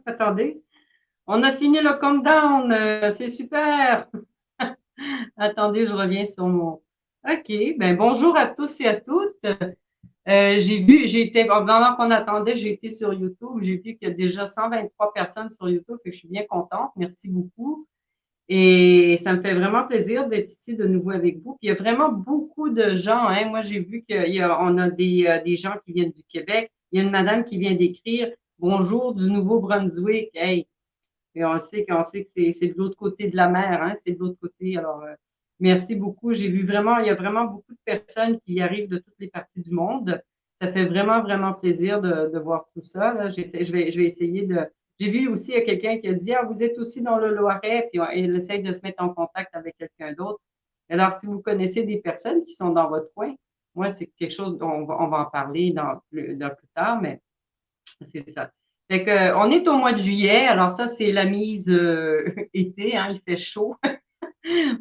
Attendez, on a fini le countdown, c'est super. Attendez, je reviens sur mon. OK, ben bonjour à tous et à toutes. J'ai été, pendant qu'on attendait, j'ai été sur YouTube. J'ai vu qu'il y a déjà 123 personnes sur YouTube, fait que je suis bien contente. Merci beaucoup. Et ça me fait vraiment plaisir d'être ici de nouveau avec vous. Puis il y a vraiment beaucoup de gens, hein. Moi, j'ai vu on a des gens qui viennent du Québec. Il y a une madame qui vient d'écrire Bonjour du Nouveau-Brunswick. Hey, et on sait que c'est de l'autre côté de la mer, hein, c'est de l'autre côté. Alors, merci beaucoup. J'ai vu vraiment, il y a vraiment beaucoup de personnes qui arrivent de toutes les parties du monde. Ça fait vraiment, vraiment plaisir de voir tout ça. Là. Je vais essayer de. J'ai vu aussi, il y a quelqu'un qui a dit, ah, vous êtes aussi dans le Loiret, puis il essaye de se mettre en contact avec quelqu'un d'autre. Alors, si vous connaissez des personnes qui sont dans votre coin, moi, c'est quelque chose dont on va en parler dans plus tard, mais c'est ça. Fait que, on est au mois de juillet, alors ça, c'est la mise été, hein, il fait chaud.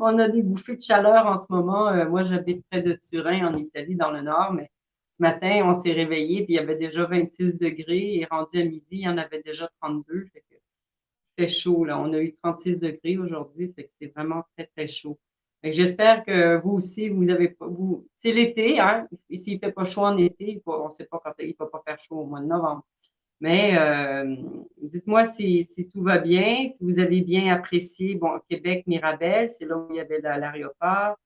On a des bouffées de chaleur en ce moment. Moi, j'habite près de Turin, en Italie, dans le nord, mais ce matin, on s'est réveillé, puis il y avait déjà 26 degrés, et rendu à midi, il y en avait déjà 32. Fait que il fait chaud, là. On a eu 36 degrés aujourd'hui, fait que c'est vraiment très, très chaud. Fait que j'espère que vous aussi, vous avez pas, c'est l'été, hein. Ici, il fait pas chaud en été, on sait pas quand il va pas faire chaud au mois de novembre. Mais dites-moi si tout va bien, si vous avez bien apprécié, bon, Québec, Mirabel, c'est là où il y avait l'aéroport.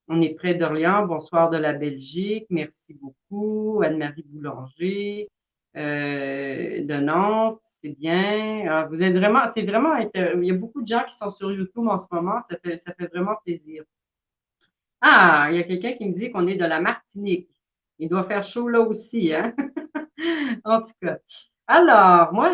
On est près d'Orléans. Bonsoir de la Belgique. Merci beaucoup. Anne-Marie Boulanger de Nantes, c'est bien. Alors, vous êtes vraiment, c'est vraiment, il y a beaucoup de gens qui sont sur YouTube en ce moment. Ça fait vraiment plaisir. Ah, il y a quelqu'un qui me dit qu'on est de la Martinique. Il doit faire chaud là aussi, hein? En tout cas. Alors, moi,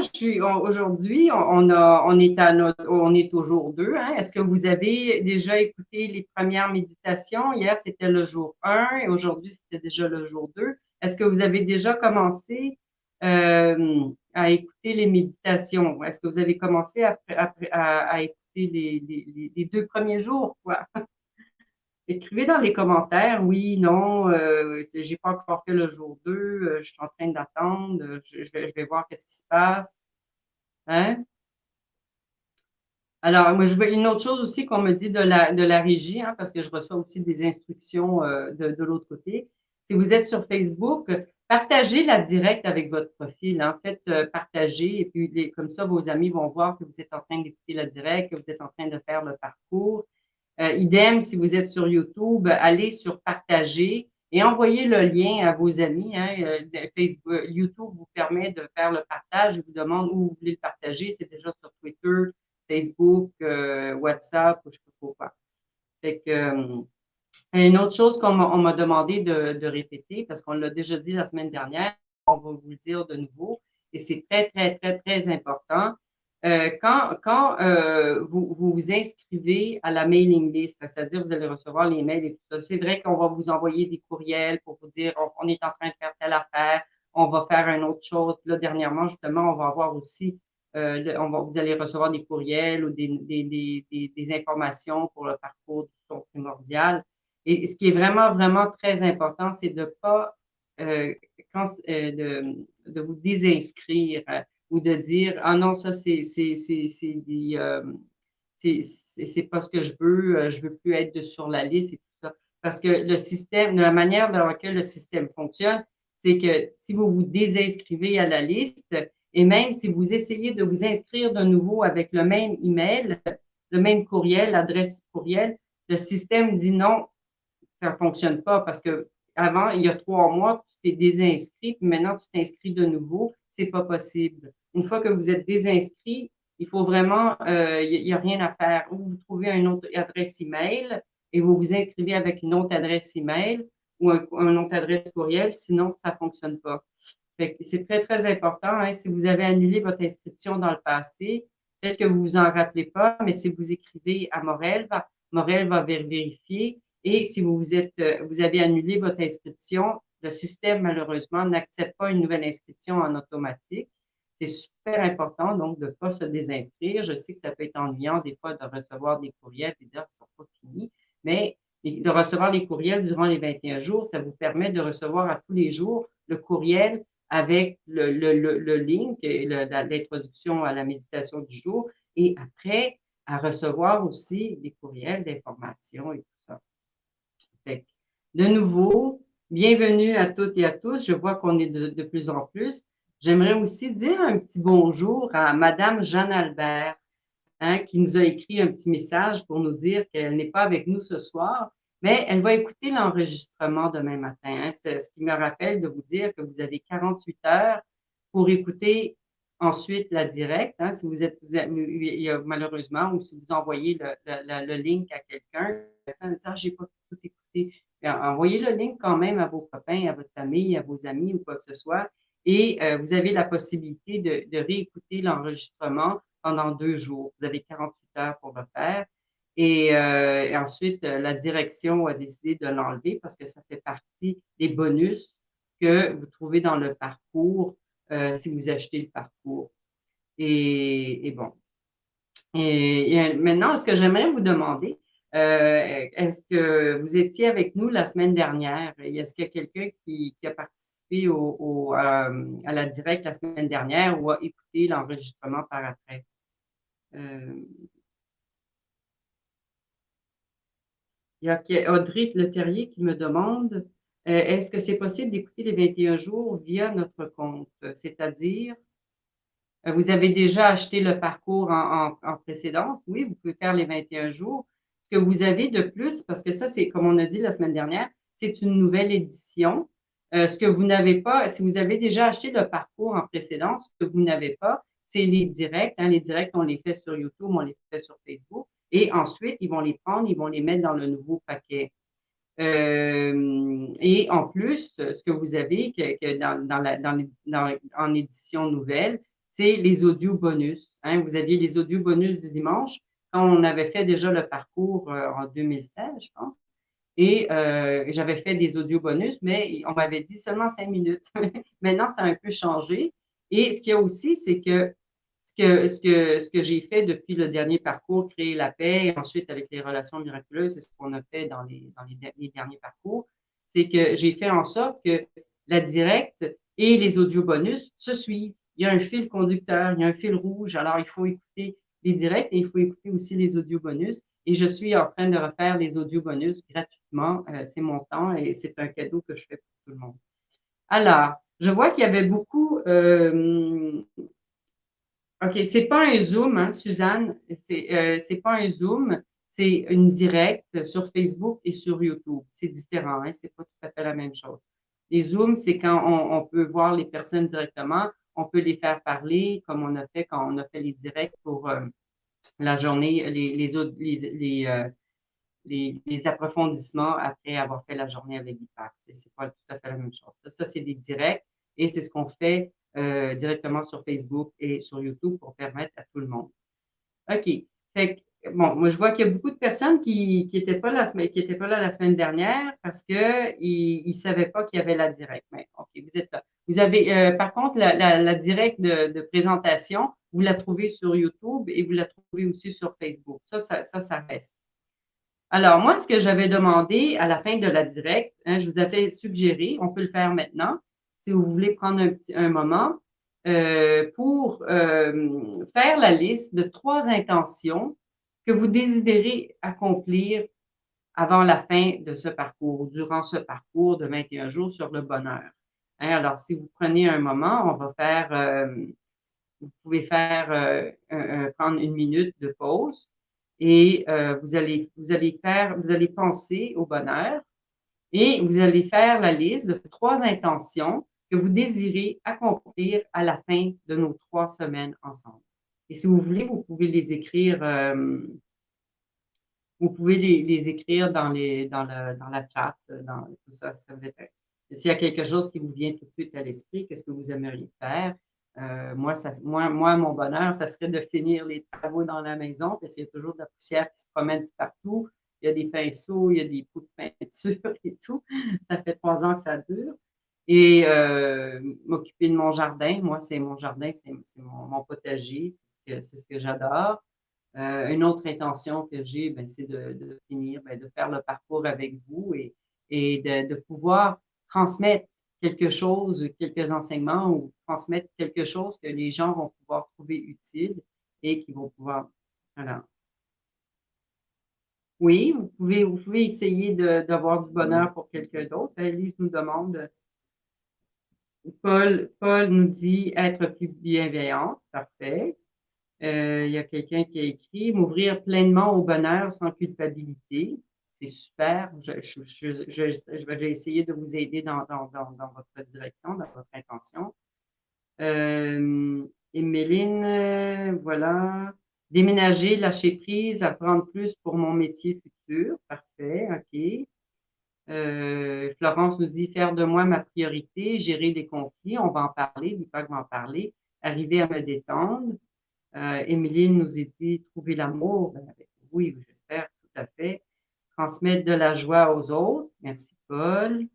aujourd'hui, on est au jour 2. Hein. Est-ce que vous avez déjà écouté les premières méditations? Hier, c'était le jour 1 et aujourd'hui, c'était déjà le jour 2. Est-ce que vous avez déjà commencé à écouter les méditations? Est-ce que vous avez commencé à écouter les 2 premiers jours, quoi? Écrivez dans les commentaires, oui, non, j'ai pas encore fait le jour 2, je suis en train d'attendre, je vais voir qu'est-ce qui se passe. Hein? Alors, moi, je veux une autre chose aussi qu'on me dit de la régie, hein, parce que je reçois aussi des instructions de l'autre côté. Si vous êtes sur Facebook, partagez la direct avec votre profil. En fait, partagez et puis comme ça, vos amis vont voir que vous êtes en train d'écouter la direct, que vous êtes en train de faire le parcours. Idem, si vous êtes sur YouTube, allez sur partager et envoyez le lien à vos amis. Hein. Facebook, YouTube vous permet de faire le partage et vous demande où vous voulez le partager. C'est déjà sur Twitter, Facebook, WhatsApp, ou je ne sais pas quoi. Fait que, une autre chose on m'a demandé de répéter, parce qu'on l'a déjà dit la semaine dernière, on va vous le dire de nouveau, et c'est très, très, très, très important. Quand vous vous inscrivez à la mailing list, c'est-à-dire vous allez recevoir les mails et tout ça, c'est vrai qu'on va vous envoyer des courriels pour vous dire on est en train de faire telle affaire, on va faire une autre chose. Là, dernièrement, justement, on va avoir aussi, vous allez recevoir des courriels ou des informations pour le parcours du son primordial. Et ce qui est vraiment, vraiment très important, c'est de pas euh, de vous désinscrire ou de dire ah non, ça c'est pas ce que je veux plus être sur la liste et tout ça. Parce que le système, de la manière dans laquelle le système fonctionne, c'est que si vous vous désinscrivez à la liste, et même si vous essayez de vous inscrire de nouveau avec le même email, le même courriel, l'adresse courriel, le système dit non, ça ne fonctionne pas parce que avant, il y a 3 mois, tu t'es désinscrit, puis maintenant tu t'inscris de nouveau. C'est pas possible. Une fois que vous êtes désinscrit, il faut vraiment, il n'y a rien à faire. Ou vous trouvez une autre adresse email et vous vous inscrivez avec une autre adresse email ou une autre adresse courriel, sinon ça ne fonctionne pas. C'est très, très important. Hein, si vous avez annulé votre inscription dans le passé, peut-être que vous vous en rappelez pas, mais si vous écrivez à Morel va vérifier. Et si vous avez annulé votre inscription, le système, malheureusement, n'accepte pas une nouvelle inscription en automatique. C'est super important, donc, de ne pas se désinscrire. Je sais que ça peut être ennuyant, des fois, de recevoir des courriels et de dire qu'ils ne sont pas finis, mais de recevoir les courriels durant les 21 jours, ça vous permet de recevoir à tous les jours le courriel avec le link et l'introduction à la méditation du jour et après, à recevoir aussi des courriels d'information et tout ça. Fait de nouveau, bienvenue à toutes et à tous. Je vois qu'on est de plus en plus. J'aimerais aussi dire un petit bonjour à Madame Jeanne Albert, hein, qui nous a écrit un petit message pour nous dire qu'elle n'est pas avec nous ce soir, mais elle va écouter l'enregistrement demain matin. Hein. C'est ce qui me rappelle de vous dire que vous avez 48 heures pour écouter ensuite la direct. Hein, si il y a, malheureusement, ou si vous envoyez le link à quelqu'un, personne dit, ah, j'ai pas tout écouté. Envoyez le link quand même à vos copains, à votre famille, à vos amis ou quoi que ce soit. Et vous avez la possibilité de réécouter l'enregistrement pendant 2 jours. Vous avez 48 heures pour le faire. Et ensuite, la direction a décidé de l'enlever parce que ça fait partie des bonus que vous trouvez dans le parcours si vous achetez le parcours. Et bon. Et maintenant, ce que j'aimerais vous demander, est-ce que vous étiez avec nous la semaine dernière? Est-ce qu'il y a quelqu'un qui a participé à la direct la semaine dernière ou a écouté l'enregistrement par après? Il y a Audrey Leterrier qui me demande, est-ce que c'est possible d'écouter les 21 jours via notre compte? C'est-à-dire, vous avez déjà acheté le parcours en précédence? Oui, vous pouvez faire les 21 jours. Ce que vous avez de plus, parce que ça, c'est comme on a dit la semaine dernière, c'est une nouvelle édition. Ce que vous n'avez pas, si vous avez déjà acheté le parcours en précédence, ce que vous n'avez pas, c'est les directs. Hein. Les directs, on les fait sur YouTube, on les fait sur Facebook. Et ensuite, ils vont les prendre, ils vont les mettre dans le nouveau paquet. Et en plus, ce que vous avez que en édition nouvelle, c'est les audios bonus. Hein. Vous aviez les audios bonus du dimanche quand on avait fait déjà le parcours en 2016, je pense. Et j'avais fait des audios bonus, mais on m'avait dit seulement 5 minutes. Maintenant, ça a un peu changé. Et ce qu'il y a aussi, c'est que ce que j'ai fait depuis le dernier parcours, créer la paix, et ensuite avec les relations miraculeuses, c'est ce qu'on a fait dans les derniers parcours, c'est que j'ai fait en sorte que la directe et les audios bonus se suivent. Il y a un fil conducteur, il y a un fil rouge, alors il faut écouter les directs et il faut écouter aussi les audios bonus. Et je suis en train de refaire les audios bonus gratuitement. C'est mon temps et c'est un cadeau que je fais pour tout le monde. Alors, je vois qu'il y avait beaucoup OK, c'est pas un Zoom, hein, Suzanne. C'est pas un Zoom, c'est une directe sur Facebook et sur YouTube. C'est différent, hein, c'est pas tout à fait la même chose. Les Zooms, c'est quand on peut voir les personnes directement, on peut les faire parler, comme on a fait quand on a fait les directs pour la journée, les approfondissements après avoir fait la journée avec l'IPAC. C'est pas tout à fait la même chose. Ça c'est des directs et c'est ce qu'on fait directement sur Facebook et sur YouTube pour permettre à tout le monde. OK. Fait que, bon, moi, je vois qu'il y a beaucoup de personnes qui étaient pas qui étaient pas là la semaine dernière parce que ils savaient pas qu'il y avait la directe. Mais OK, vous êtes là. Vous avez, par contre, la directe de présentation, vous la trouvez sur YouTube et vous la trouvez aussi sur Facebook. Ça reste. Alors, moi, ce que j'avais demandé à la fin de la directe, hein, je vous avais suggéré, on peut le faire maintenant, si vous voulez prendre un moment, pour faire la liste de 3 intentions que vous désirez accomplir avant la fin de ce parcours, durant ce parcours de 21 jours sur le bonheur. Hein, alors, si vous prenez un moment, on va faire, vous pouvez faire prendre 1 minute de pause et vous allez penser au bonheur et vous allez faire la liste de 3 intentions que vous désirez accomplir à la fin de nos 3 semaines ensemble. Et si vous voulez, vous pouvez les écrire, vous pouvez les écrire dans la chat, dans tout ça, ça va être. S'il y a quelque chose qui vous vient tout de suite à l'esprit, qu'est-ce que vous aimeriez faire? Moi, mon bonheur, ça serait de finir les travaux dans la maison, parce qu'il y a toujours de la poussière qui se promène partout. Il y a des pinceaux, il y a des pots de peinture et tout. Ça fait 3 ans que ça dure. Et m'occuper de mon jardin. Moi, c'est mon jardin, c'est mon potager. C'est ce que j'adore. Une autre intention que j'ai, ben, c'est de finir, ben, de faire le parcours avec vous et de pouvoir transmettre quelque chose, quelques enseignements ou transmettre quelque chose que les gens vont pouvoir trouver utile et qui vont pouvoir, voilà. Oui, vous pouvez essayer d'avoir du bonheur pour quelqu'un d'autre. Elise nous demande, Paul nous dit être plus bienveillant. Parfait. Il y a quelqu'un qui a écrit m'ouvrir pleinement au bonheur sans culpabilité. C'est super. Je vais essayer de vous aider dans votre direction, dans votre intention. Emeline, voilà. Déménager, lâcher prise, apprendre plus pour mon métier futur. Parfait, OK. Florence nous dit faire de moi ma priorité, gérer des conflits. On va en parler, Deepak va en parler. Arriver à me détendre. Émiline nous a dit trouver l'amour. Ben, oui, j'espère, tout à fait. Transmettre de la joie aux autres. Merci, Paul.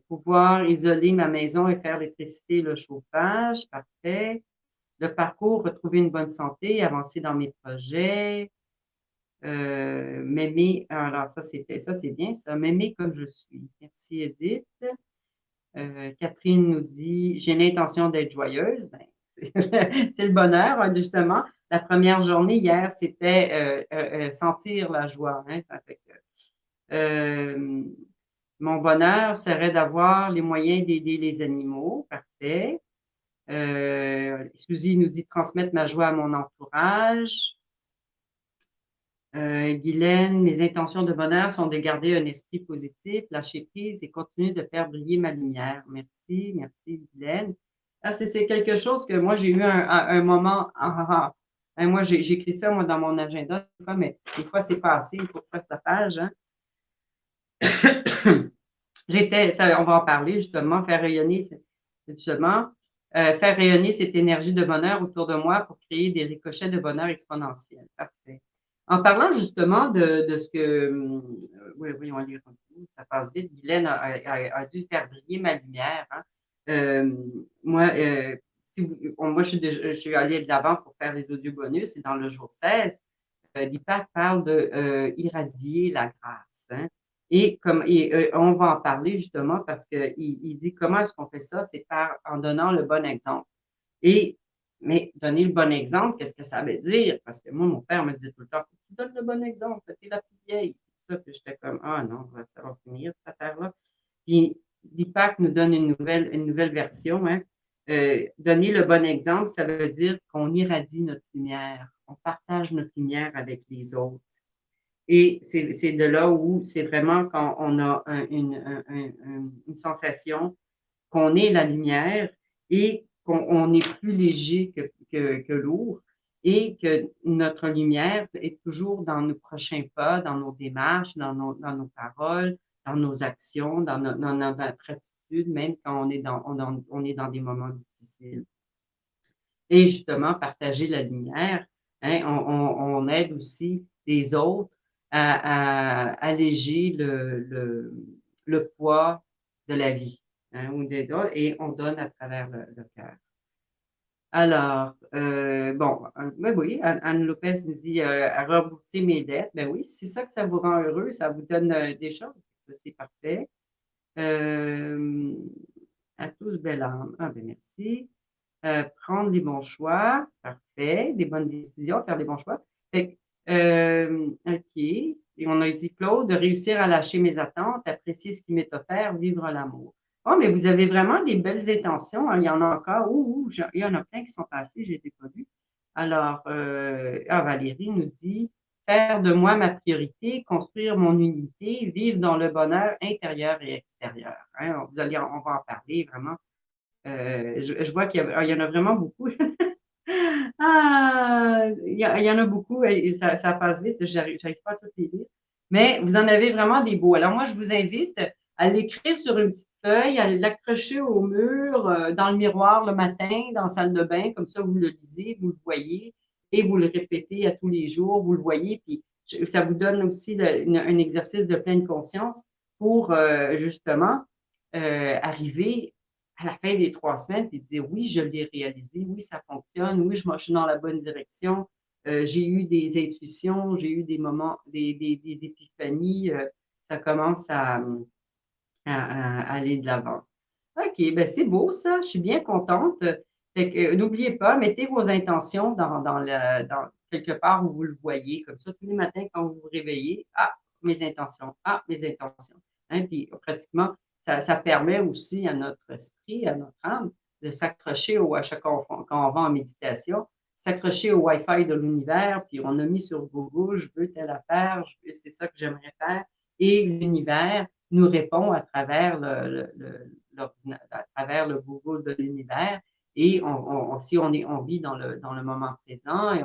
Pouvoir isoler ma maison et faire l'électricité, le chauffage. Parfait. Le parcours, retrouver une bonne santé, avancer dans mes projets. M'aimer, alors ça c'est bien ça, m'aimer comme je suis. Merci Edith. Catherine nous dit, j'ai l'intention d'être joyeuse. Ben, c'est le bonheur, hein, justement. La première journée hier, c'était sentir la joie. Hein, ça fait que, mon bonheur serait d'avoir les moyens d'aider les animaux. Parfait. Suzy nous dit transmettre ma joie à mon entourage. Guylaine, mes intentions de bonheur sont de garder un esprit positif, lâcher prise et continuer de faire briller ma lumière. Merci, merci Guylaine. Ah, c'est quelque chose que moi j'ai eu un moment. Moi j'écris ça moi dans mon agenda des fois, mais des fois c'est pas assez, il faut que je fasse la page. Hein. On va en parler justement, justement, faire rayonner cette énergie de bonheur autour de moi pour créer des ricochets de bonheur exponentiels. Parfait. En parlant justement de ce que, oui, voyons lire un peu, ça passe vite. Guylaine a dû faire briller ma lumière. Hein. Moi, moi, je suis allée de l'avant pour faire les audios bonus et dans le jour 16, Deepak parle de irradier la grâce. Hein. On va en parler justement parce que il dit comment est-ce qu'on fait ça, c'est en donnant le bon exemple. Mais donner le bon exemple, qu'est-ce que ça veut dire? Parce que moi, mon père me disait tout le temps, tu donnes le bon exemple, t'es la plus vieille. Ça, puis j'étais comme, ah non, ça va finir, cette affaire-là. Puis Deepak nous donne une nouvelle version. Hein. Donner le bon exemple, ça veut dire qu'on irradie notre lumière, on partage notre lumière avec les autres. Et c'est de là où c'est vraiment quand on a une sensation qu'on est la lumière et qu'on est plus léger que lourd et que notre lumière est toujours dans nos prochains pas, dans nos démarches, dans nos paroles, dans nos actions, dans notre attitude, même quand on est dans des moments difficiles. Et justement, partager la lumière, hein, on aide aussi les autres à alléger le poids de la vie. Hein, et on donne à travers le cœur. Alors, bon, ben oui, Anne Lopez nous dit à rembourser mes dettes. Ben oui, c'est ça que ça vous rend heureux, ça vous donne des choses. Ça, c'est parfait. À tous, belle âme. Ah, ben merci. Prendre les bons choix. Parfait. Des bonnes décisions, faire des bons choix. Fait OK. Et on a dit, Claude, de réussir à lâcher mes attentes, apprécier ce qui m'est offert, vivre l'amour. Oh, mais vous avez vraiment des belles intentions. Hein. Il y en a encore. Il y en a plein qui sont passés, je les ai pas vus. Alors, Valérie nous dit, faire de moi ma priorité, construire mon unité, vivre dans le bonheur intérieur et extérieur. Hein. On va en parler vraiment. Je vois qu'il y en a vraiment beaucoup. Il y en a beaucoup et ça passe vite. J'arrive pas à toutes les lire. Mais vous en avez vraiment des beaux. Alors moi, je vous invite à l'écrire sur une petite feuille, à l'accrocher au mur, dans le miroir le matin, dans la salle de bain. Comme ça, vous le lisez, vous le voyez et vous le répétez à tous les jours. Vous le voyez. Puis ça vous donne aussi un exercice de pleine conscience pour justement arriver à la fin des 3 semaines et dire oui, je l'ai réalisé, oui, ça fonctionne, oui, je suis dans la bonne direction, j'ai eu des intuitions, j'ai eu des moments, des épiphanies, ça commence aller de l'avant. OK, ben c'est beau ça, je suis bien contente. Fait que, n'oubliez pas, mettez vos intentions dans quelque part où vous le voyez, comme ça, tous les matins quand vous vous réveillez, ah, mes intentions. Hein, puis pratiquement, ça permet aussi à notre esprit, à notre âme, de s'accrocher à chaque fois quand on va en méditation, s'accrocher au Wi-Fi de l'univers, puis on a mis sur Google, je veux telle affaire, c'est ça que j'aimerais faire, et l'univers nous répond à travers à travers le Google de l'univers. Et si on vit dans le moment présent et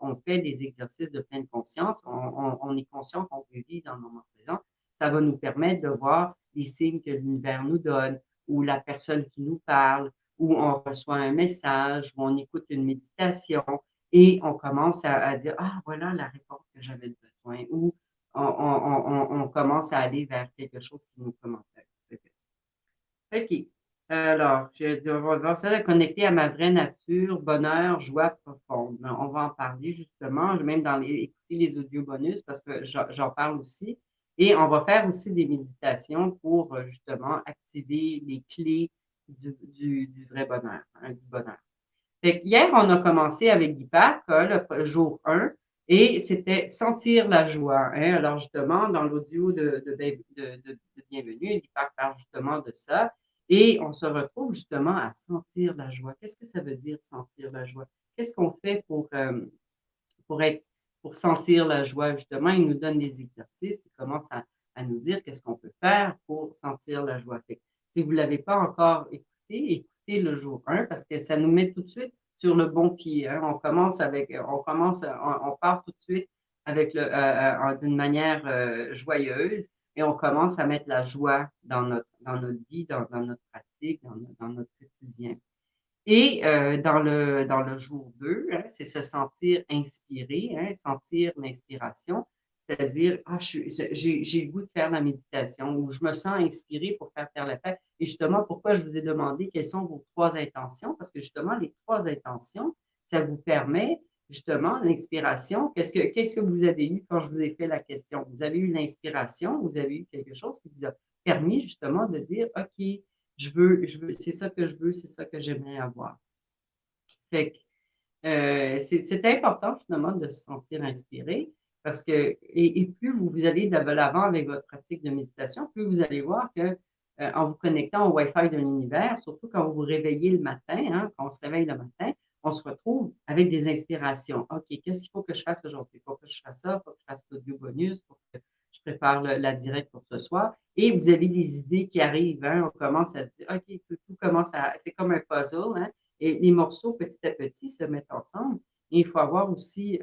on fait des exercices de pleine conscience, on est conscient qu'on peut vivre dans le moment présent, ça va nous permettre de voir les signes que l'univers nous donne, ou la personne qui nous parle, ou on reçoit un message, ou on écoute une méditation, et on commence à dire, ah, voilà la réponse que j'avais besoin, ou on commence à aller vers quelque chose qui nous commence. OK. Alors, je dois ça connecter à ma vraie nature, bonheur, joie profonde. On va en parler justement, même écouter les audios bonus parce que j'en parle aussi. Et on va faire aussi des méditations pour justement activer les clés du vrai bonheur, hein, du bonheur. Fait que hier, on a commencé avec Deepak, le jour 1, et c'était sentir la joie. Hein. Alors justement, dans l'audio de Bienvenue, Deepak parle justement de ça. Et on se retrouve justement à sentir la joie. Qu'est-ce que ça veut dire sentir la joie? Qu'est-ce qu'on fait pour être, pour sentir la joie? Justement, il nous donne des exercices, il commence à nous dire qu'est-ce qu'on peut faire pour sentir la joie. Fait que, si vous ne l'avez pas encore écouté, écoutez le jour 1 parce que ça nous met tout de suite sur le bon pied. Hein. On part tout de suite avec d'une manière joyeuse et on commence à mettre la joie dans notre vie, dans notre pratique, dans notre quotidien. Et dans le jour 2, hein, c'est se sentir inspiré, hein, sentir l'inspiration, c'est-à-dire, ah, j'ai le goût de faire la méditation ou je me sens inspiré pour faire la fête. Et justement, pourquoi je vous ai demandé quelles sont vos trois intentions? Parce que justement, les trois intentions, ça vous permet justement l'inspiration. Qu'est-ce que vous avez eu quand je vous ai fait la question? Vous avez eu l'inspiration, vous avez eu quelque chose qui vous a permis justement de dire, OK, c'est ça que je veux, c'est ça que j'aimerais avoir. Fait que, c'est important finalement de se sentir inspiré parce que, et plus vous allez de l'avant avec votre pratique de méditation, plus vous allez voir que en vous connectant au Wi-Fi de l'univers, surtout quand vous vous réveillez le matin, hein, quand on se réveille le matin, on se retrouve avec des inspirations. OK, qu'est-ce qu'il faut que je fasse aujourd'hui? Il faut que je fasse ça, il faut que je fasse l'audio bonus, il faut que je prépare la direct pour ce soir. Et vous avez des idées qui arrivent. Hein, on commence à se dire, OK, tout commence c'est comme un puzzle. Hein, et les morceaux, petit à petit, se mettent ensemble. Et il faut avoir aussi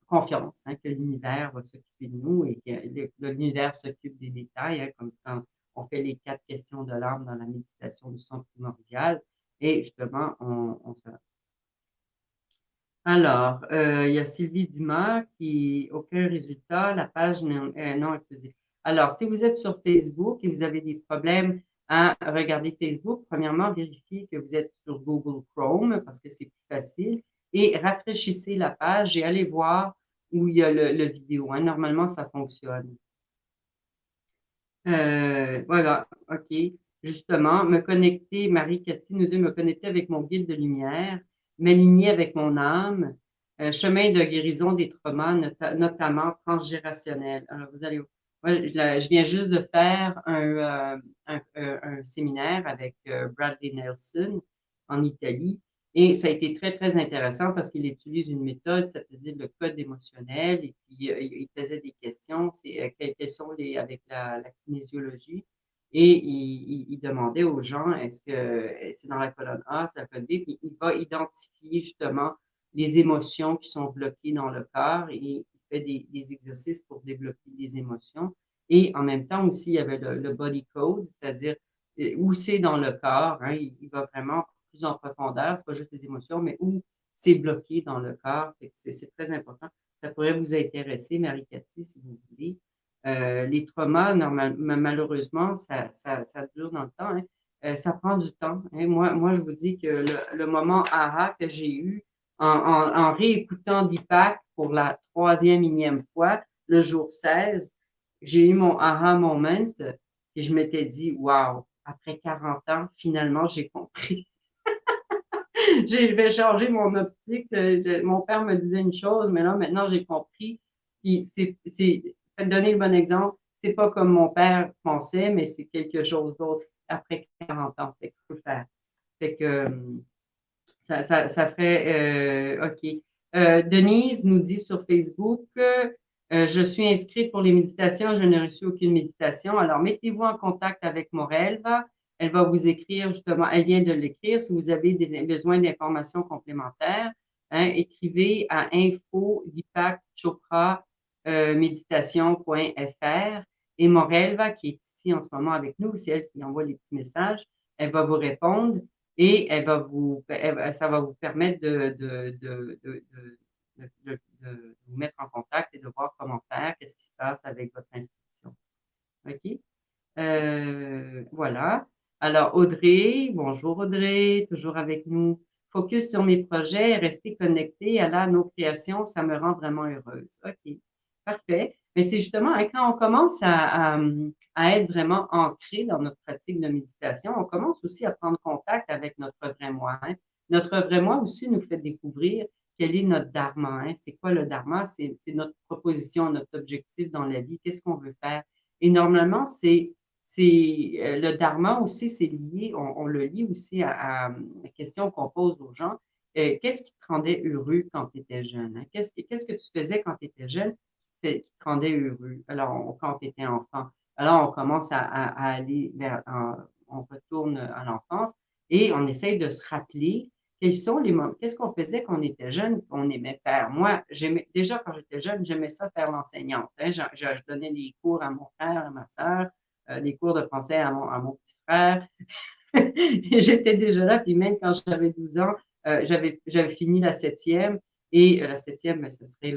confiance hein, que l'univers va s'occuper de nous et que l'univers s'occupe des détails, hein, comme quand on fait les 4 questions de l'âme dans la méditation du son primordial. Et justement, on se... Alors, il y a Sylvie Dumas qui, aucun résultat, la page non actualisée. Alors, si vous êtes sur Facebook et vous avez des problèmes à regarder Facebook, premièrement, vérifiez que vous êtes sur Google Chrome parce que c'est plus facile et rafraîchissez la page et allez voir où il y a le vidéo. Hein. Normalement, ça fonctionne. Voilà, OK. Justement, me connecter, Marie-Cathy nous dit me connecter avec mon guide de lumière, m'aligner avec mon âme, chemin de guérison des traumas, notamment transgénérationnels. Alors, vous allez, moi, je viens juste de faire un séminaire avec Bradley Nelson en Italie. Et ça a été très, très intéressant parce qu'il utilise une méthode, c'est-à-dire le code émotionnel, et puis il faisait des questions, quelles sont avec la kinésiologie, et il demandait aux gens, est-ce que c'est dans la colonne A, c'est la colonne B, puis il va identifier justement les émotions qui sont bloquées dans le corps, et il fait des exercices pour débloquer les émotions. Et en même temps aussi, il y avait le body code, c'est-à-dire où c'est dans le corps, hein, il va vraiment plus en profondeur, c'est pas juste les émotions, mais où c'est bloqué dans le corps. C'est très important. Ça pourrait vous intéresser, Marie-Cathy, si vous voulez. Les traumas, malheureusement, ça dure dans le temps. Hein. Ça prend du temps. Hein. Moi, je vous dis que le moment aha que j'ai eu en réécoutant Deepak pour la troisième, énième fois, le jour 16, j'ai eu mon aha moment Puis je m'étais dit, waouh, après 40 ans, finalement, j'ai compris. Je vais changer mon optique. Mon père me disait une chose, mais là, maintenant, j'ai compris. Puis faites donner le bon exemple. C'est pas comme mon père pensait, mais c'est quelque chose d'autre après 40 ans. Fait que je peux faire. Fait que ça ferait OK. Denise nous dit sur Facebook, je suis inscrite pour les méditations, je n'ai reçu aucune méditation. Alors, mettez-vous en contact avec Morelva. Elle va vous écrire justement, elle vient de l'écrire. Si vous avez besoin d'informations complémentaires, hein, écrivez à info.dipakchopra-méditation.fr et Morelva, qui est ici en ce moment avec nous, c'est elle qui envoie les petits messages, elle va vous répondre et ça va vous permettre de vous mettre en contact et de voir comment faire, qu'est-ce qui se passe avec votre inscription. OK? Voilà. Alors, Audrey, bonjour Audrey, toujours avec nous. Focus sur mes projets, rester connecté à nos créations, ça me rend vraiment heureuse. OK, parfait. Mais c'est justement hein, quand on commence à être vraiment ancré dans notre pratique de méditation, on commence aussi à prendre contact avec notre vrai moi. Hein. Notre vrai moi aussi nous fait découvrir quel est notre dharma. Hein. C'est quoi le dharma? C'est notre proposition, notre objectif dans la vie. Qu'est-ce qu'on veut faire? Et normalement, le dharma aussi, c'est lié, on le lie aussi à la question qu'on pose aux gens. Qu'est-ce qui te rendait heureux quand tu étais jeune? Hein? Qu'est-ce que tu faisais quand tu étais jeune qui te rendait heureux? Alors, quand tu étais enfant. Alors, on commence à aller on retourne à l'enfance et on essaye de se rappeler quels sont les moments, qu'est-ce qu'on faisait quand on était jeune, qu'on aimait faire. Moi, déjà quand j'étais jeune, j'aimais ça faire l'enseignante. Hein. Je donnais des cours à mon frère, à ma sœur, des cours de français à mon petit frère. Et j'étais déjà là, puis même quand j'avais 12 ans, j'avais fini la septième, et la septième, ce serait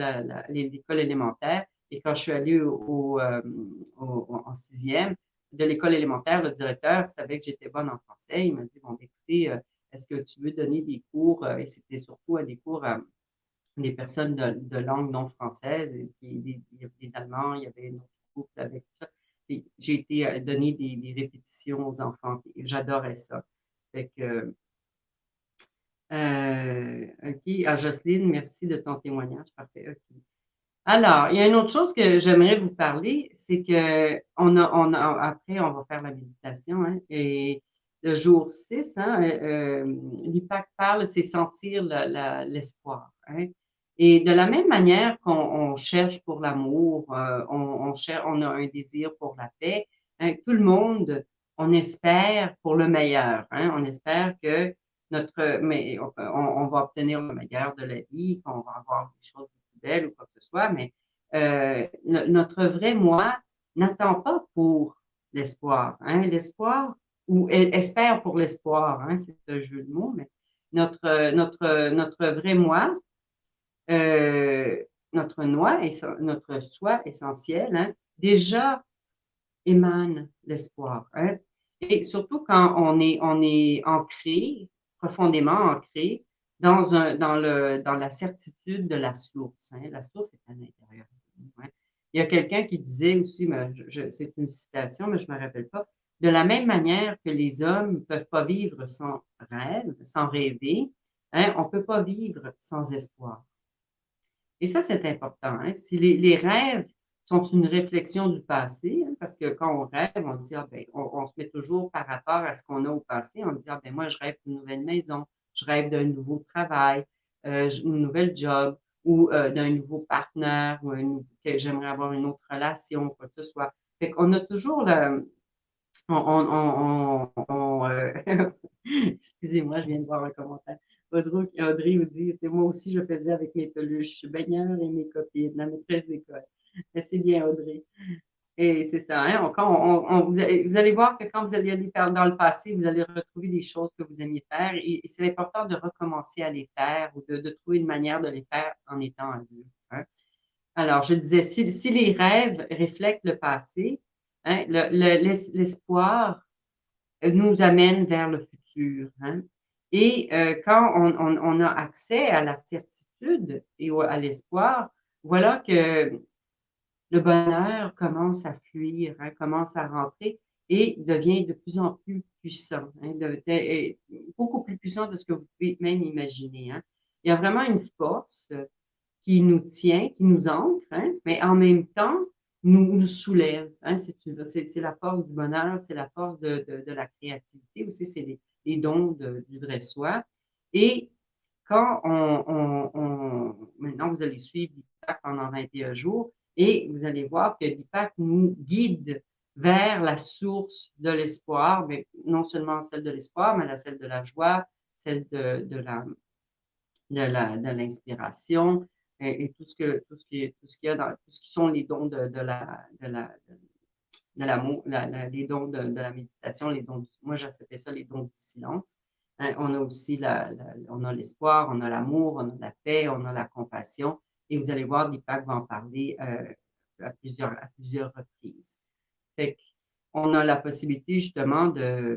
l'école élémentaire. Et quand je suis allée en sixième de l'école élémentaire, le directeur savait que j'étais bonne en français. Il m'a dit, bon, écoutez, est-ce que tu veux donner des cours? Et c'était surtout des cours à des personnes de langue non française, il y avait des Allemands, il y avait un autre couple avec ça. J'ai été donner des répétitions aux enfants. J'adorais ça. Fait que, OK. Ah, Jocelyne, merci de ton témoignage. Parfait. OK. Alors, il y a une autre chose que j'aimerais vous parler, c'est que après, on va faire la méditation, hein, et le jour 6, hein, l'IPAC parle, c'est sentir l'espoir. Hein. Et de la même manière qu'on cherche pour l'amour, on a un désir pour la paix, hein, tout le monde, on espère pour le meilleur. Hein, on espère que mais on va obtenir le meilleur de la vie, qu'on va avoir des choses belle ou quoi que ce soit, mais notre vrai moi n'attend pas pour l'espoir. Hein? L'espoir, ou espère pour l'espoir, hein? C'est un jeu de mots, mais notre vrai moi, euh, notre soi essentiel, hein, déjà émane l'espoir. Hein? Et surtout quand on est ancré, profondément ancré, dans la certitude de la source. Hein? La source est à l'intérieur de nous. Hein? Il y a quelqu'un qui disait aussi, mais c'est une citation, mais je ne me rappelle pas, de la même manière que les hommes ne peuvent pas vivre sans rêve, sans rêver, hein, on ne peut pas vivre sans espoir. Et ça, c'est important. Hein? Si les rêves sont une réflexion du passé, hein, parce que quand on rêve, on dit, ah, ben, on se met toujours par rapport à ce qu'on a au passé, on dit, ah, ben, moi, je rêve d'une nouvelle maison, je rêve d'un nouveau travail, une nouvelle job, ou d'un nouveau partenaire, ou que j'aimerais avoir une autre relation, quoi que ce soit. Fait qu'on a toujours excusez-moi, je viens de voir un commentaire. Audrey vous dit, c'est moi aussi, je faisais avec mes peluches, baigneurs et mes copines, la maîtresse d'école. Mais c'est bien, Audrey. Et c'est ça, hein? Vous allez voir que quand vous allez aller faire dans le passé, vous allez retrouver des choses que vous aimiez faire et c'est important de recommencer à les faire ou de trouver une manière de les faire en étant adulte. Hein? Alors, je disais, si les rêves reflètent le passé, hein, l'espoir nous amène vers le futur. Hein? Et quand on a accès à la certitude et à l'espoir, voilà que le bonheur commence à fuir, hein, commence à rentrer. et devient de plus en plus puissant, hein, beaucoup plus puissant de ce que vous pouvez même imaginer. Hein. Il y a vraiment une force qui nous tient, qui nous ancre, hein, mais en même temps, nous soulève. Hein, si tu veux. C'est la force du bonheur, c'est la force de la créativité aussi, c'est les dons du vrai soi. Et quand maintenant vous allez suivre Deepak pendant 21 jours et vous allez voir que Deepak nous guide vers la source de l'espoir, mais non seulement celle de l'espoir, mais celle de la joie, celle de l'inspiration et tout ce qu'il y a dans tout ce qui sont les dons de l'amour, les dons de la méditation, les dons moi j'appelle ça les dons du silence. Hein, on a aussi on a l'espoir, on a l'amour, on a la paix, on a la compassion. Et vous allez voir, Deepak va en parler à plusieurs reprises. Fait on a la possibilité justement de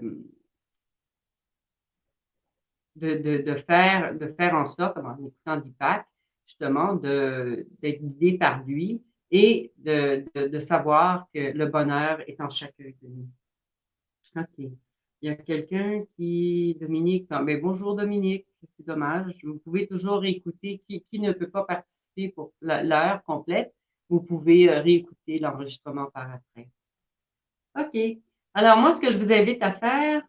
faire en sorte, en écoutant Deepak, justement, d'être guidé par lui et de savoir que le bonheur est en chacun de nous. OK. Il y a quelqu'un Dominique, non, mais bonjour Dominique, c'est dommage. Vous pouvez toujours réécouter, qui ne peut pas participer pour l'heure complète, vous pouvez réécouter l'enregistrement par après. OK. Alors, moi, ce que je vous invite à faire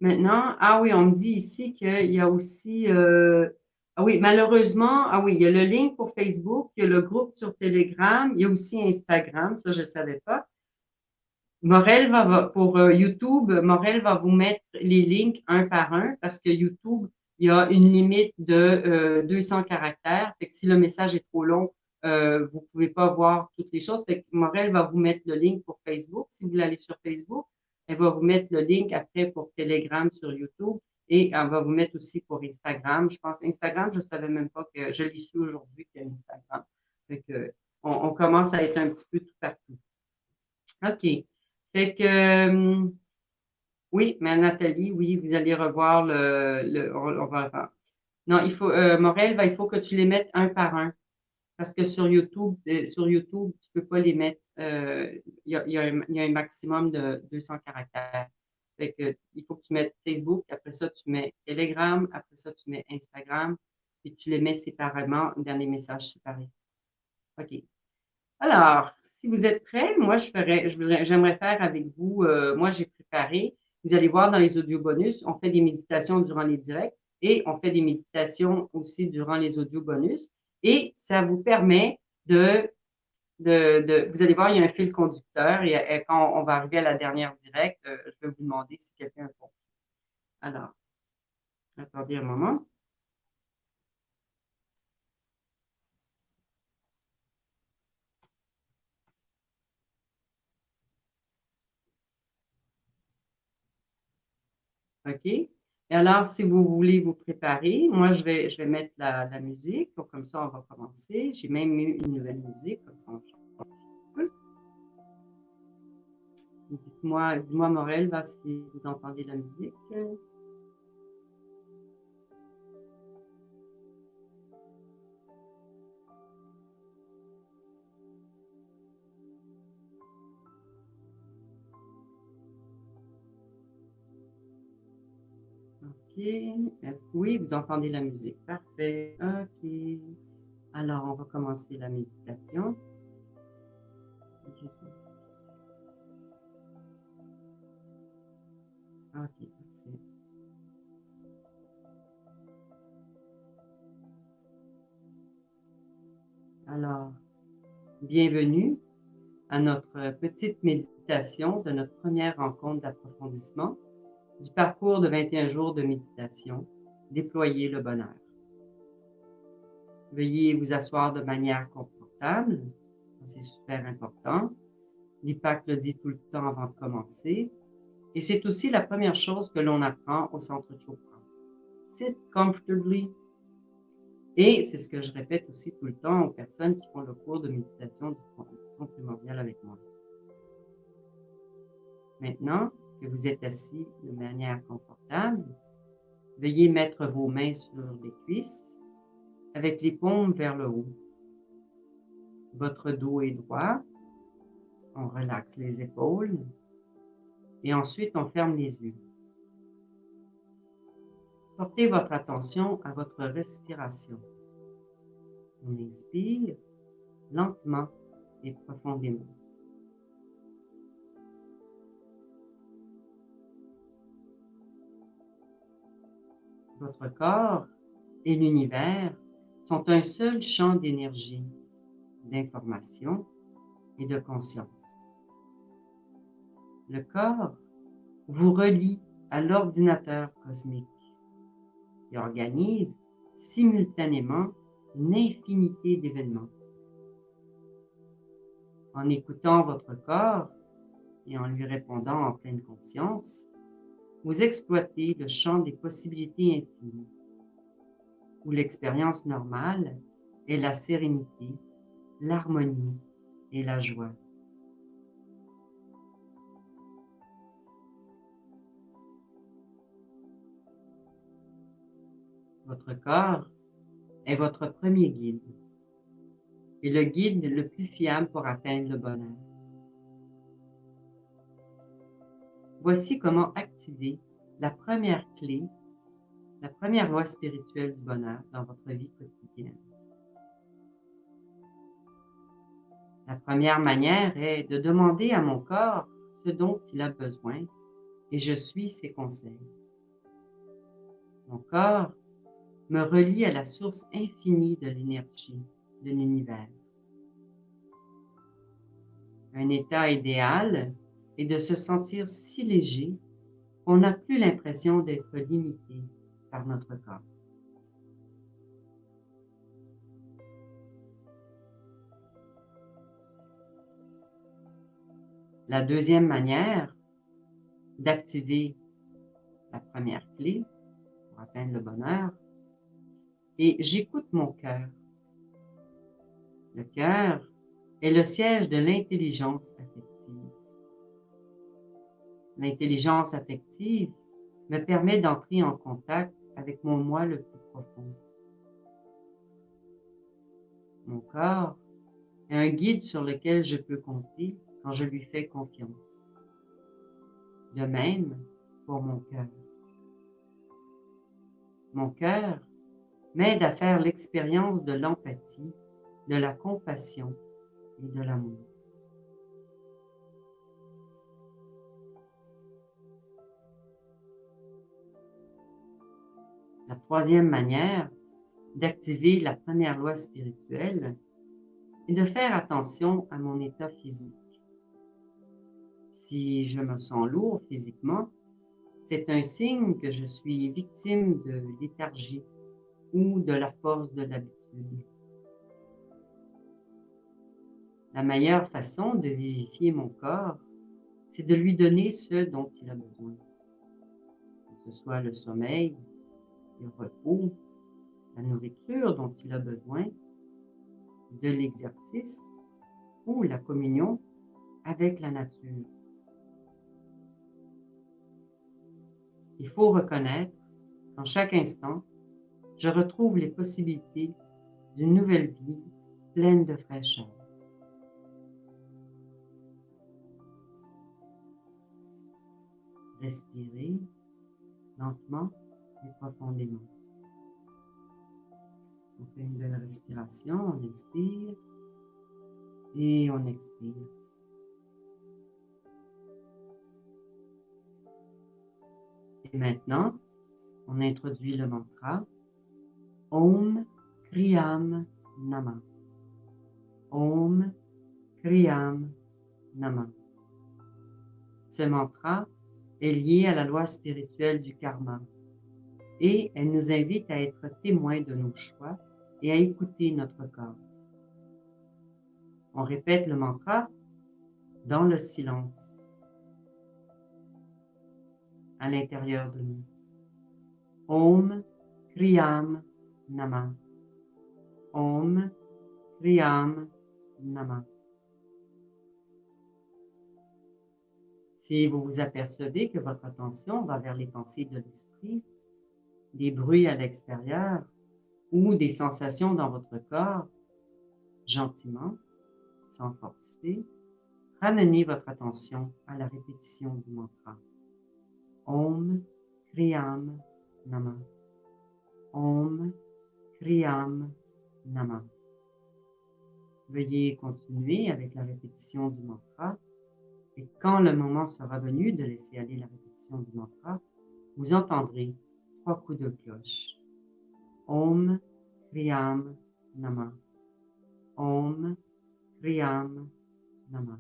maintenant, ah oui, on me dit ici qu'il y a aussi, ah oui, malheureusement, ah oui, il y a le link pour Facebook, il y a le groupe sur Telegram, il y a aussi Instagram, ça je ne savais pas. Morel pour YouTube, Morel va vous mettre les links un par un parce que YouTube, il y a une limite de 200 caractères. Fait que si le message est trop long, vous ne pouvez pas voir toutes les choses. Fait que Morel va vous mettre le link pour Facebook. Si vous voulez aller sur Facebook, elle va vous mettre le link après pour Telegram sur YouTube et elle va vous mettre aussi pour Instagram. Je pense Instagram, je ne savais même pas que je l'ai su aujourd'hui qu'il y a Instagram. Fait que on commence à être un petit peu tout partout. OK. Fait que, oui, mais Nathalie, oui, vous allez revoir on va, non, Morel, il faut que tu les mettes un par un. Parce que sur YouTube, tu peux pas les mettre, il y a un maximum de 200 caractères. Fait que, il faut que tu mettes Facebook, après ça, tu mets Telegram, après ça, tu mets Instagram, et tu les mets séparément dans les messages séparés. OK. Alors, si vous êtes prêts, moi, j'aimerais faire avec vous, moi, j'ai préparé, vous allez voir dans les audios bonus, on fait des méditations durant les directs et on fait des méditations aussi durant les audios bonus. Et ça vous permet vous allez voir, il y a un fil conducteur et quand on va arriver à la dernière direct, je vais vous demander si quelqu'un a compris. Alors, attendez un moment. OK? Et alors, si vous voulez vous préparer, moi, je vais mettre la musique. Donc, comme ça, on va commencer. J'ai même mis une nouvelle musique, comme ça, on chante un petit peu. Dis-moi, Morel, si vous entendez la musique. OK. Oui, vous entendez la musique. Parfait. OK. Alors, on va commencer la méditation. OK, parfait. Alors, bienvenue à notre petite méditation de notre première rencontre d'approfondissement du parcours de 21 jours de méditation, déployer le bonheur. Veuillez vous asseoir de manière confortable, c'est super important. Deepak le dit tout le temps avant de commencer. Et c'est aussi la première chose que l'on apprend au centre Chopra. Sit comfortably. Et c'est ce que je répète aussi tout le temps aux personnes qui font le cours de méditation du condition primordiale avec moi. Maintenant que vous êtes assis de manière confortable, veuillez mettre vos mains sur les cuisses avec les paumes vers le haut. Votre dos est droit. On relaxe les épaules. Et ensuite, on ferme les yeux. Portez votre attention à votre respiration. On inspire lentement et profondément. Votre corps et l'univers sont un seul champ d'énergie, d'information et de conscience. Le corps vous relie à l'ordinateur cosmique qui organise simultanément une infinité d'événements. En écoutant votre corps et en lui répondant en pleine conscience, vous exploitez le champ des possibilités infinies, où l'expérience normale est la sérénité, l'harmonie et la joie. Votre corps est votre premier guide et le guide le plus fiable pour atteindre le bonheur. Voici comment activer la première clé, la première loi spirituelle du bonheur dans votre vie quotidienne. La première manière est de demander à mon corps ce dont il a besoin et je suis ses conseils. Mon corps me relie à la source infinie de l'énergie de l'univers. Un état idéal est de se sentir si léger qu'on n'a plus l'impression d'être limité par notre corps. La deuxième manière d'activer la première clé pour atteindre le bonheur est j'écoute mon cœur. Le cœur est le siège de l'intelligence affective. L'intelligence affective me permet d'entrer en contact avec mon moi le plus profond. Mon corps est un guide sur lequel je peux compter quand je lui fais confiance. De même pour mon cœur. Mon cœur m'aide à faire l'expérience de l'empathie, de la compassion et de l'amour. La troisième manière d'activer la première loi spirituelle est de faire attention à mon état physique. Si je me sens lourd physiquement, c'est un signe que je suis victime de léthargie ou de la force de l'habitude. La meilleure façon de vivifier mon corps, c'est de lui donner ce dont il a besoin. Que ce soit le sommeil, le repos, la nourriture dont il a besoin, de l'exercice ou la communion avec la nature. Il faut reconnaître qu'en chaque instant, je retrouve les possibilités d'une nouvelle vie pleine de fraîcheur. Respirez lentement et profondément. On fait une belle respiration, on inspire et on expire. Et maintenant, on introduit le mantra Om Kriyam Namah. Om Kriyam Namah. Ce mantra est lié à la loi spirituelle du karma et elle nous invite à être témoins de nos choix et à écouter notre corps. On répète le mantra dans le silence, à l'intérieur de nous. Om Kriyam Namah. Om Kriyam Namah. Si vous vous apercevez que votre attention va vers les pensées de l'esprit, des bruits à l'extérieur ou des sensations dans votre corps, gentiment, sans forcer, ramenez votre attention à la répétition du mantra. Om Kriyam Namah. Om Kriyam Namah. Veuillez continuer avec la répétition du mantra et quand le moment sera venu de laisser aller la répétition du mantra, vous entendrez 3 coups de cloche. Om Kriyam Namah. Om Kriyam Namah.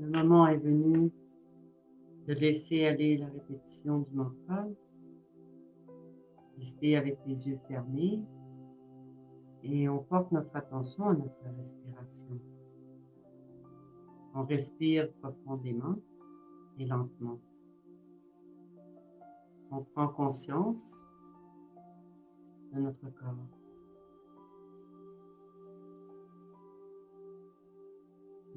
Le moment est venu de laisser aller la répétition du mantra. Restez avec les yeux fermés et on porte notre attention à notre respiration. On respire profondément et lentement. On prend conscience de notre corps.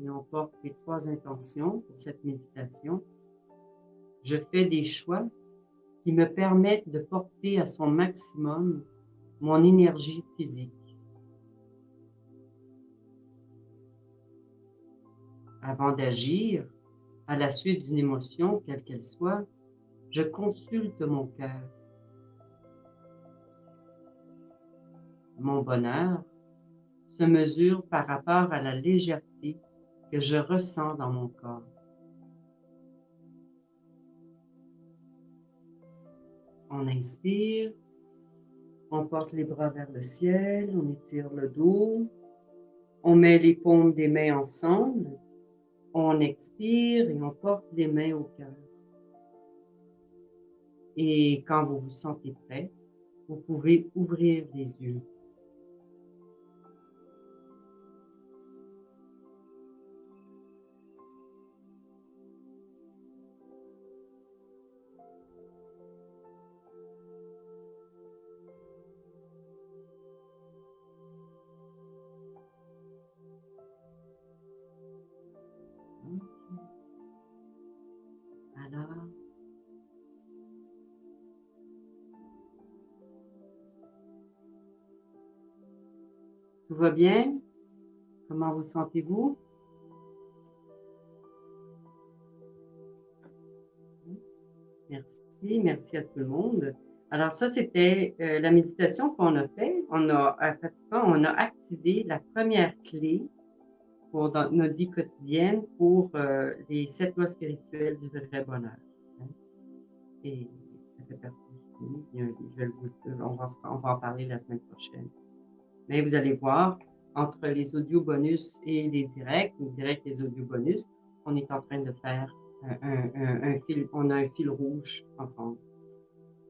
Et on porte les 3 intentions pour cette méditation. Je fais des choix qui me permettent de porter à son maximum mon énergie physique. Avant d'agir, à la suite d'une émotion, quelle qu'elle soit, je consulte mon cœur. Mon bonheur se mesure par rapport à la légèreté que je ressens dans mon corps. On inspire, on porte les bras vers le ciel, on étire le dos, on met les paumes des mains ensemble, on expire et on porte les mains au cœur. Et quand vous vous sentez prêt, vous pouvez ouvrir les yeux. Alors, tout va bien? Comment vous sentez-vous? Merci à tout le monde. Alors ça, c'était la méditation qu'on a fait. Pratiquement, on a activé la première clé pour dans notre vie quotidienne pour les 7 lois spirituelles du vrai bonheur. Hein. Et ça fait partie on va en parler la semaine prochaine. Mais vous allez voir, entre les audios bonus et les directs et audios bonus, on est en train de faire un fil, on a un fil rouge ensemble.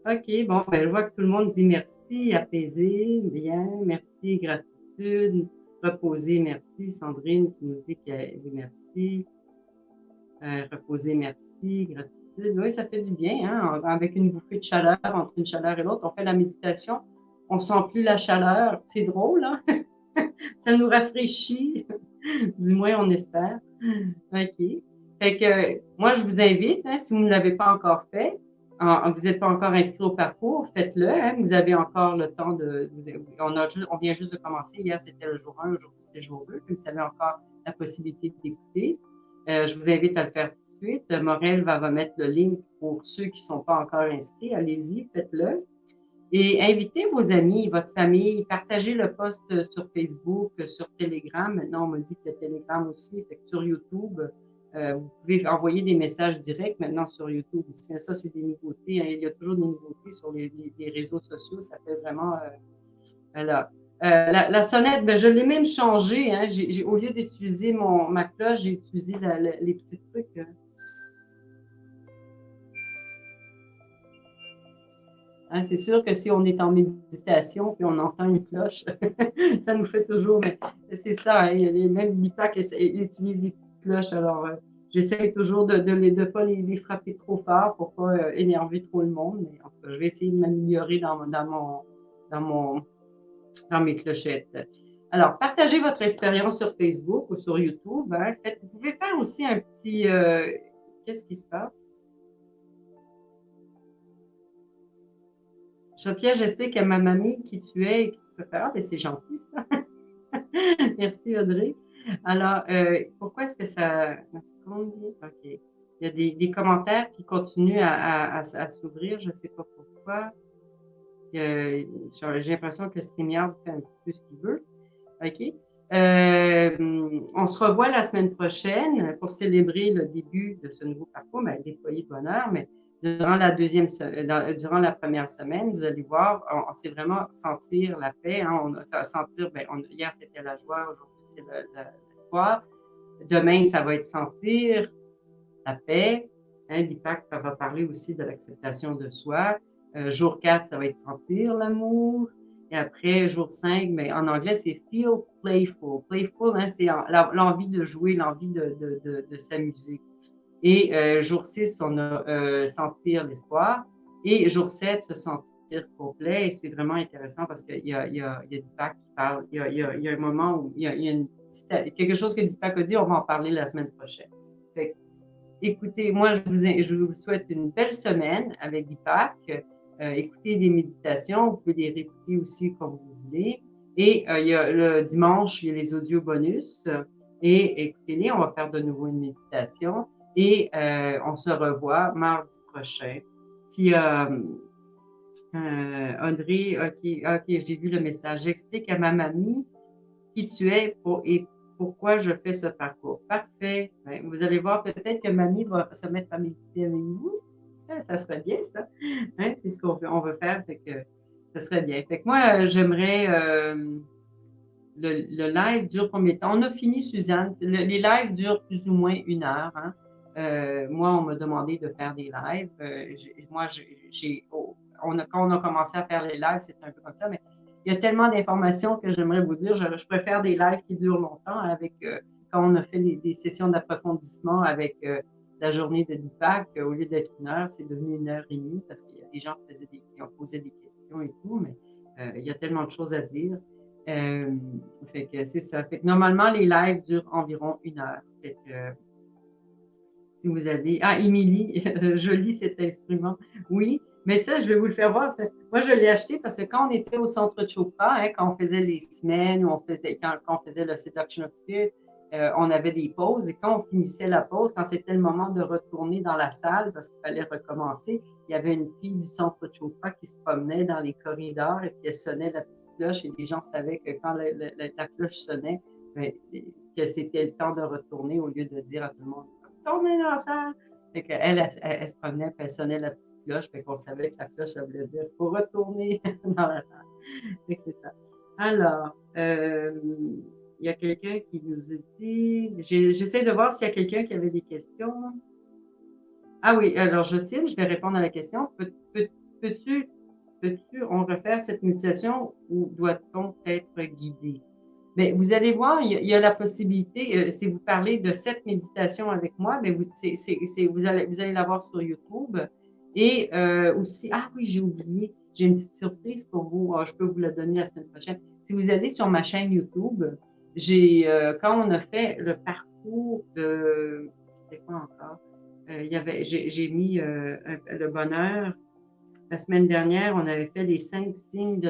OK, bon, ben, je vois que tout le monde dit merci, apaisé, bien, merci, gratitude, reposer, merci. Sandrine qui nous dit qu'elle dit merci, reposer, merci, gratitude. Oui, ça fait du bien, hein, avec une bouffée de chaleur, entre une chaleur et l'autre, on fait la méditation, on sent plus la chaleur, c'est drôle, hein? Ça nous rafraîchit, du moins on espère. OK. Fait que moi, je vous invite, hein, si vous ne l'avez pas encore fait, vous n'êtes pas encore inscrit au parcours, faites-le. Hein, vous avez encore le temps on vient juste de commencer. Hier, c'était le jour 1, aujourd'hui, c'est le jour 2. Vous avez encore la possibilité d'écouter. Je vous invite à le faire tout de suite. Morel va mettre le link pour ceux qui ne sont pas encore inscrits. Allez-y, faites-le. Et invitez vos amis, votre famille, partagez le post sur Facebook, sur Telegram. Maintenant, on me dit qu'il y a Telegram aussi, fait que sur YouTube. Vous pouvez envoyer des messages directs maintenant sur YouTube aussi. Ça, c'est des nouveautés. Hein. Il y a toujours des nouveautés sur les réseaux sociaux. Ça fait vraiment... voilà. La sonnette, ben, je l'ai même changée. Hein. Au lieu d'utiliser ma cloche, j'ai utilisé les petits trucs. Hein, c'est sûr que si on est en méditation puis on entend une cloche, ça nous fait toujours, mais c'est ça, hein, même l'IPAC utilise des petites cloches, alors j'essaie toujours de ne pas les frapper trop fort pour pas énerver trop le monde, mais en tout cas, je vais essayer de m'améliorer dans mes clochettes. Alors, partagez votre expérience sur Facebook ou sur YouTube. Hein, vous pouvez faire aussi un petit... qu'est-ce qui se passe? Sophia, j'explique à ma mamie qui tu es et qui tu peux faire. Ah, mais c'est gentil, ça. Merci, Audrey. Alors, pourquoi est-ce que ça... OK. Il y a des commentaires qui continuent à s'ouvrir. Je ne sais pas pourquoi. J'ai l'impression que StreamYard fait un petit peu ce qu'il veut. OK. On se revoit la semaine prochaine pour célébrer le début de ce nouveau parcours, des foyers de bonheur, mais durant la première semaine, vous allez voir, on sait vraiment sentir la paix. Hein, sentir, hier c'était la joie, aujourd'hui c'est l'espoir. Demain, ça va être sentir la paix. Hein, Deepak va parler aussi de l'acceptation de soi. Jour 4, ça va être sentir l'amour. Et après, jour 5, mais en anglais, c'est feel playful. Playful, hein, c'est l'envie de jouer, l'envie de s'amuser. Et jour 6, on a sentir l'espoir. Et jour 7, se sentir complet. Et c'est vraiment intéressant parce qu'il y a Deepak qui parle. Il y a un moment où il y a quelque chose que Deepak a dit, on va en parler la semaine prochaine. Fait, écoutez, moi, je vous souhaite une belle semaine avec Deepak. Écoutez des méditations, vous pouvez les réécouter aussi comme vous voulez. Et il y a le dimanche, il y a les audios bonus. Et écoutez-les, on va faire de nouveau une méditation. Et on se revoit mardi prochain. Si Audrey, ok, j'ai vu le message. J'explique à ma mamie qui tu es et pourquoi je fais ce parcours. Parfait. Ben, vous allez voir peut-être que mamie va se mettre à méditer avec vous. Ça serait bien, ça. Hein, c'est ce qu'on veut faire, fait que ça serait bien. Fait que moi, j'aimerais le live dure combien de temps? On a fini, Suzanne. Les lives durent plus ou moins 1 heure. Hein. Moi, on m'a demandé de faire des lives. Quand on a commencé à faire les lives, c'était un peu comme ça, mais il y a tellement d'informations que j'aimerais vous dire. Je préfère des lives qui durent longtemps avec quand on a fait des sessions d'approfondissement avec la journée de Deepak, au lieu d'être 1 heure, c'est devenu 1 heure et demie parce qu'il y a des gens qui ont posé des questions et tout, mais il y a tellement de choses à dire. Fait que c'est ça. Fait que normalement, les lives durent environ 1 heure. Fait que si vous avez... Ah, Émilie, joli cet instrument. Oui, mais ça, je vais vous le faire voir. Moi, je l'ai acheté parce que quand on était au centre Chopra, hein, quand on faisait les semaines, quand on faisait le Seduction of Spirit, on avait des pauses et quand on finissait la pause, quand c'était le moment de retourner dans la salle parce qu'il fallait recommencer, il y avait une fille du centre Chopra qui se promenait dans les corridors et puis elle sonnait la petite cloche et les gens savaient que quand la cloche sonnait, ben, que c'était le temps de retourner au lieu de dire à tout le monde retournez dans la salle. Fait qu'elle, elle se promenait puis elle sonnait la petite cloche, fait qu'on savait que la cloche, ça voulait dire faut retourner dans la salle. Fait que c'est ça. Alors, il y a quelqu'un qui nous a dit. J'essaie de voir s'il y a quelqu'un qui avait des questions. Ah oui, alors Jocelyne, je vais répondre à la question. Peux-tu on refaire cette méditation ou doit-on être guidé? Mais vous allez voir, il y a la possibilité, si vous parlez de cette méditation avec moi, mais vous allez la voir sur YouTube. Et aussi, ah oui, j'ai oublié, j'ai une petite surprise pour vous. Je peux vous la donner la semaine prochaine. Si vous allez sur ma chaîne YouTube, quand on a fait le parcours c'était quoi encore? J'ai mis le bonheur. La semaine dernière, on avait fait les 5 signes du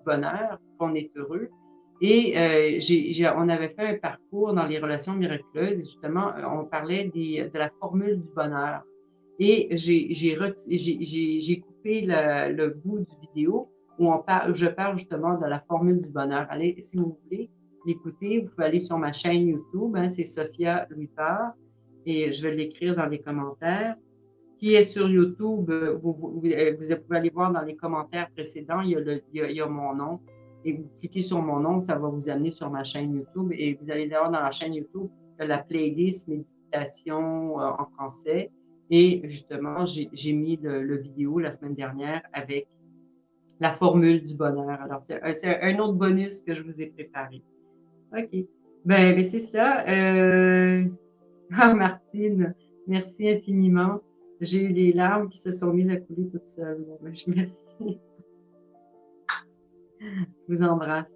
bonheur, qu'on est heureux. Et on avait fait un parcours dans les relations miraculeuses. Et justement, on parlait de la formule du bonheur. Et j'ai coupé le bout du vidéo où je parle justement de la formule du bonheur. Allez, si vous voulez l'écouter, vous pouvez aller sur ma chaîne YouTube, hein, c'est Sophia Louis-Part, et je vais l'écrire dans les commentaires. Qui est sur YouTube, vous pouvez aller voir dans les commentaires précédents, il y a mon nom. Et vous cliquez sur mon nom, ça va vous amener sur ma chaîne YouTube. Et vous allez voir dans la chaîne YouTube la playlist méditation en français. Et justement, j'ai mis le vidéo la semaine dernière avec la formule du bonheur. Alors, c'est un autre bonus que je vous ai préparé. OK. Ben c'est ça. Ah, Martine, merci infiniment. J'ai eu les larmes qui se sont mises à couler toutes seules. Bon, ben, merci. Je vous embrasse.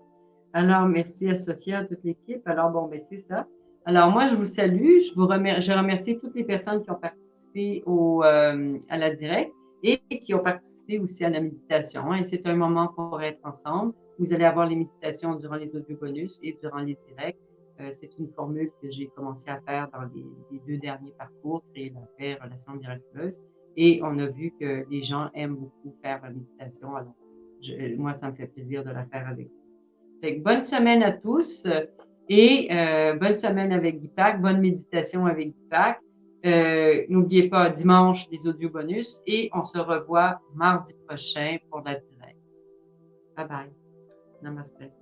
Alors, merci à Sophia, à toute l'équipe. Alors, bon, ben, c'est ça. Alors, moi, je vous salue. Je remercie toutes les personnes qui ont participé à la direct et qui ont participé aussi à la méditation. Et c'est un moment pour être ensemble. Vous allez avoir les méditations durant les audio bonus et durant les directs. C'est une formule que j'ai commencé à faire dans les 2 derniers parcours, Créer la paix, Relations miraculeuses. Et on a vu que les gens aiment beaucoup faire la méditation. Alors, moi, ça me fait plaisir de la faire avec vous. Fait que bonne semaine à tous et bonne semaine avec Deepak, bonne méditation avec Deepak. N'oubliez pas, dimanche, les audio bonus et on se revoit mardi prochain pour la direct. Bye bye. Namaste.